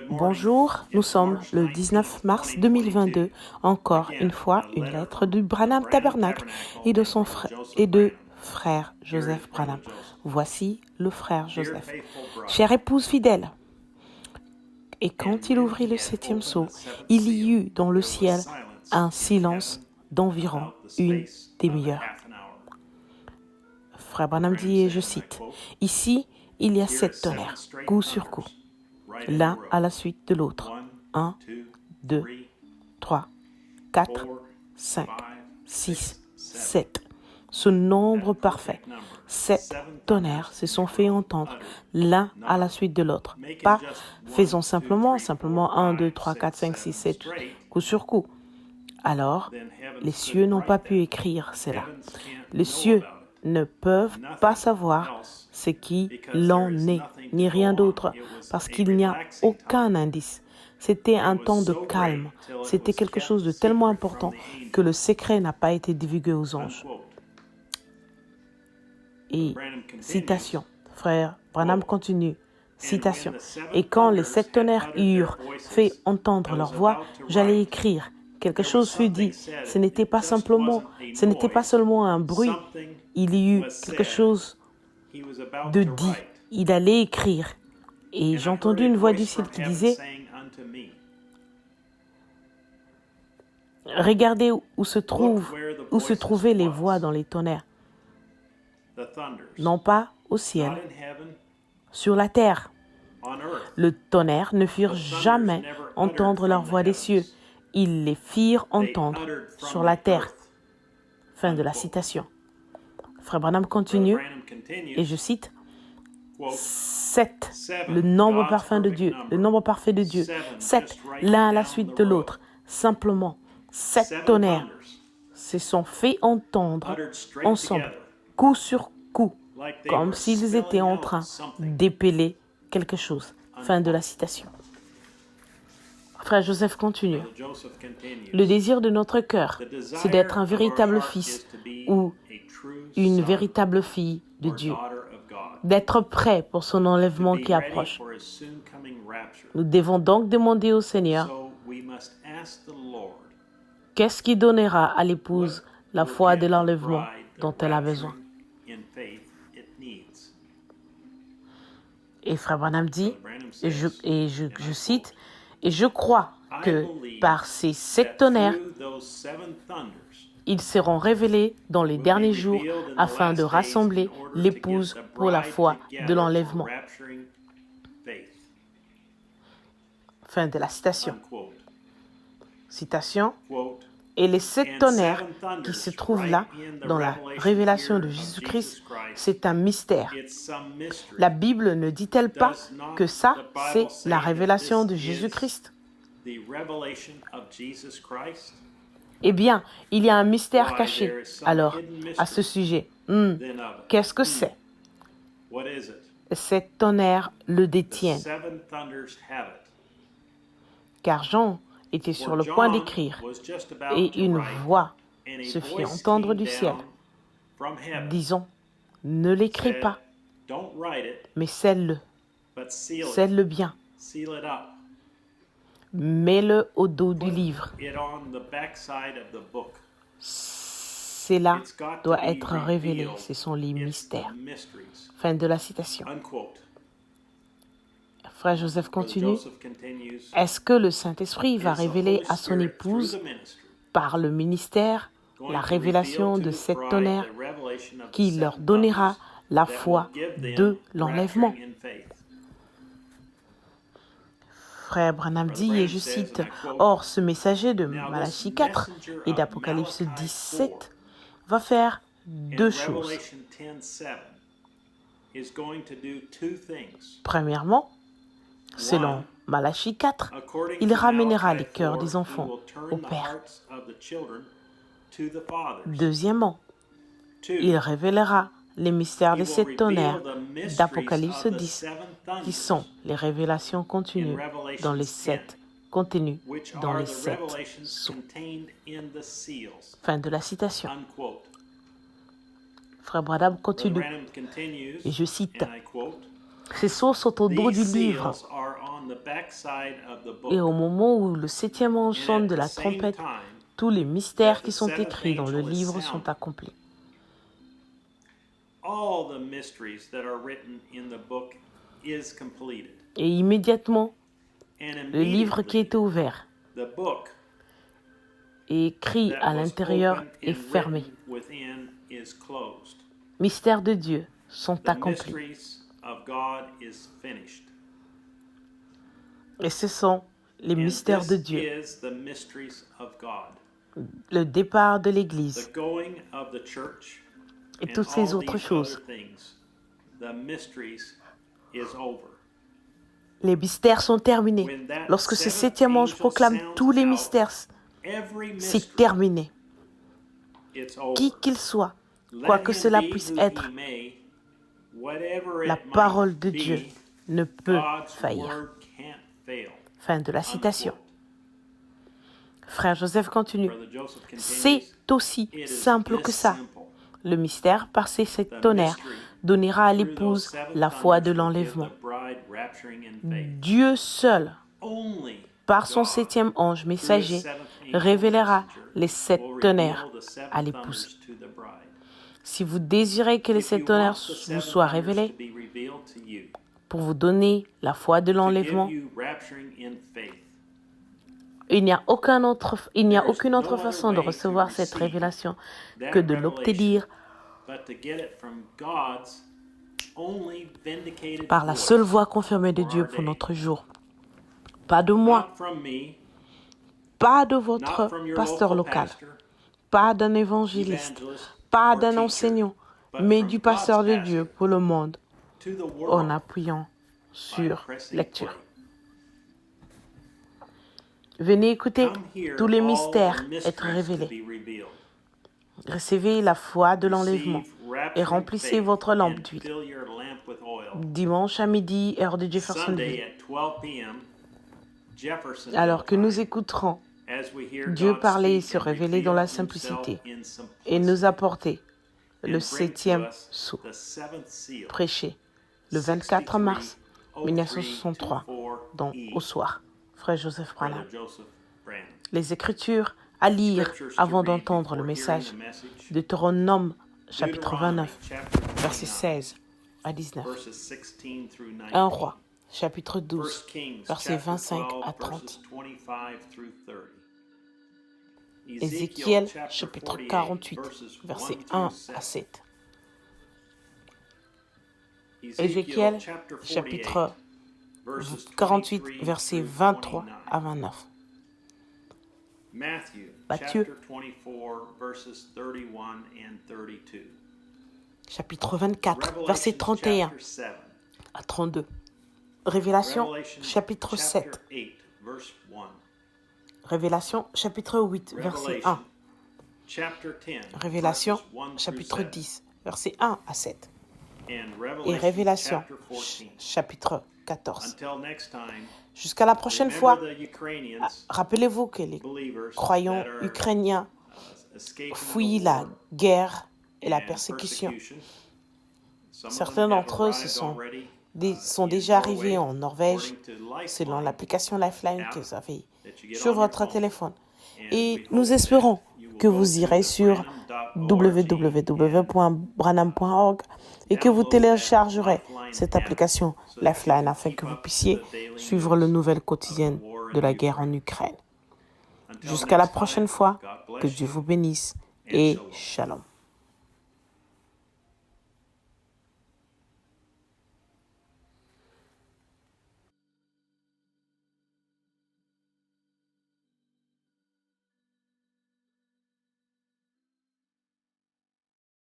Bonjour, nous sommes le 19 mars 2022. Encore une fois, une lettre du Branham Tabernacle et de son frère Joseph Branham. Voici le frère Joseph. Chère épouse fidèle, et quand il ouvrit le 7e sceau, il y eut dans le ciel un silence d'environ une demi-heure. Frère Branham dit, et je cite, « Ici, il y a 7 tonnerres, coup sur coup, l'un à la suite de l'autre. 1, 2, 3, 4, 5, 6, 7. Ce nombre parfait. 7 tonnerres se sont fait entendre l'un à la suite de l'autre. Pas faisons simplement 1, 2, 3, 4, 5, 6, 7, coup sur coup. Alors, les cieux n'ont pas pu écrire cela. Les cieux ne peuvent pas savoir ce qui l'en est, ni rien d'autre, parce qu'il n'y a aucun indice. C'était un temps de calme. C'était quelque chose de tellement important que le secret n'a pas été divulgué aux anges. Et citation, frère Branham continue, citation. Et quand les 7 tonnerres eurent fait entendre leur voix, j'allais écrire. Quelque chose fut dit. Ce n'était pas seulement un bruit. Il y eut quelque chose de dit. Il allait écrire. Et j'ai entendu une voix du ciel qui disait, regardez où se trouvaient les voix dans les tonnerres. Non pas au ciel, sur la terre. Le tonnerre ne firent jamais entendre leur voix des cieux. Ils les firent entendre sur la terre. Fin de la citation. Frère Branham continue, et je cite, 7, le nombre parfait de Dieu. 7, l'un à la suite de l'autre. Simplement, 7 tonnerres se sont fait entendre ensemble, coup sur coup, comme s'ils étaient en train d'épeler quelque chose. Fin de la citation. Frère Joseph continue. Le désir de notre cœur, c'est d'être un véritable fils ou une véritable fille de Dieu, d'être prêt pour son enlèvement qui approche. Nous devons donc demander au Seigneur, qu'est-ce qui donnera à l'épouse la foi de l'enlèvement dont elle a besoin? Et Frère Branham dit, et je cite, « Et je crois que par ces 7 tonnerres, ils seront révélés dans les derniers jours afin de rassembler l'épouse pour la foi de l'enlèvement. » Fin de la citation. Citation. Et les 7 tonnerres qui se trouvent là, dans la révélation de Jésus-Christ, c'est un mystère. La Bible ne dit-elle pas que ça, c'est la révélation de Jésus-Christ? Eh bien, il y a un mystère caché. Alors, à ce sujet, qu'est-ce que c'est? 7 tonnerres le détiennent. Car Jean était sur le point d'écrire, et une voix se fit entendre du ciel, disant, « Ne l'écris pas, mais scelle-le bien, mets-le au dos du livre. Cela doit être révélé, ce sont les mystères. » Fin de la citation. Frère Joseph continue. Est-ce que le Saint-Esprit va révéler à son épouse, par le ministère, la révélation de 7 tonnerres qui leur donnera la foi de l'enlèvement? Frère Branham dit, et je cite, « Or, ce messager de Malachie 4 et d'Apocalypse 17 va faire 2 choses. Premièrement, selon Malachie 4, il ramènera les cœurs des enfants au Père. Deuxièmement, il révélera les mystères des 7 tonnerres d'Apocalypse 10, qui sont les révélations contenues dans les 7 sceaux. Fin de la citation. Frère Branham continue, et je cite, « Ces sceaux sont au dos du livre. Et au moment où le 7e ange sonne de la trompette, tous les mystères qui sont écrits dans le livre sont accomplis. Et immédiatement, le livre qui était ouvert et écrit à l'intérieur est fermé. Mystères de Dieu sont accomplis. Et ce sont les mystères de Dieu. Le départ de l'Église et toutes ces autres choses. Les mystères sont terminés. Lorsque ce 7e ange proclame tous les mystères, c'est terminé. Qui qu'il soit, quoi que cela puisse être, la parole de Dieu ne peut faillir. Fin de la citation. Frère Joseph continue. C'est aussi simple que ça. Le mystère, par ses 7 tonnerres, donnera à l'épouse la foi de l'enlèvement. Dieu seul, par son 7e ange messager, révélera les 7 tonnerres à l'épouse. Si vous désirez que les 7 tonnerres vous soient révélés, pour vous donner la foi de l'enlèvement, il n'y a aucune autre façon de recevoir cette révélation que de l'obtenir par la seule voie confirmée de Dieu pour notre jour. Pas de moi, pas de votre pasteur local, pas d'un évangéliste, pas d'un enseignant, mais du pasteur de Dieu pour le monde, en appuyant sur lecture. Venez écouter tous les mystères être révélés. Recevez la foi de l'enlèvement et remplissez votre lampe d'huile. Dimanche à midi, heure de Jeffersonville. Alors que nous écouterons Dieu parler et se révéler dans la simplicité et nous apporter le 7e sceau, prêché le 24 mars 1963, donc au soir. Frère Joseph Branham. Les Écritures à lire avant d'entendre le message. Deutéronome chapitre 29, versets 16 à 19. 1 Roi chapitre 12, versets 25 à 30. Ézéchiel chapitre 48, versets 1 à 7. Ézéchiel chapitre 48, versets 23 à 29. Matthieu chapitre 24, versets 31 à 32. Révélation chapitre 7. Révélation chapitre 8, verset 1. Révélation chapitre 10, verset 1 à 7. Et Révélation chapitre 14. Jusqu'à la prochaine fois, rappelez-vous que les croyants ukrainiens fuient la guerre et la persécution. Certains d'entre eux sont déjà arrivés en Norvège selon l'application Lifeline que vous avez sur votre téléphone. Et nous espérons que vous irez sur www.branham.org et que vous téléchargerez cette application Lifeline afin que vous puissiez suivre le nouvel quotidien de la guerre en Ukraine. Jusqu'à la prochaine fois, que Dieu vous bénisse et shalom.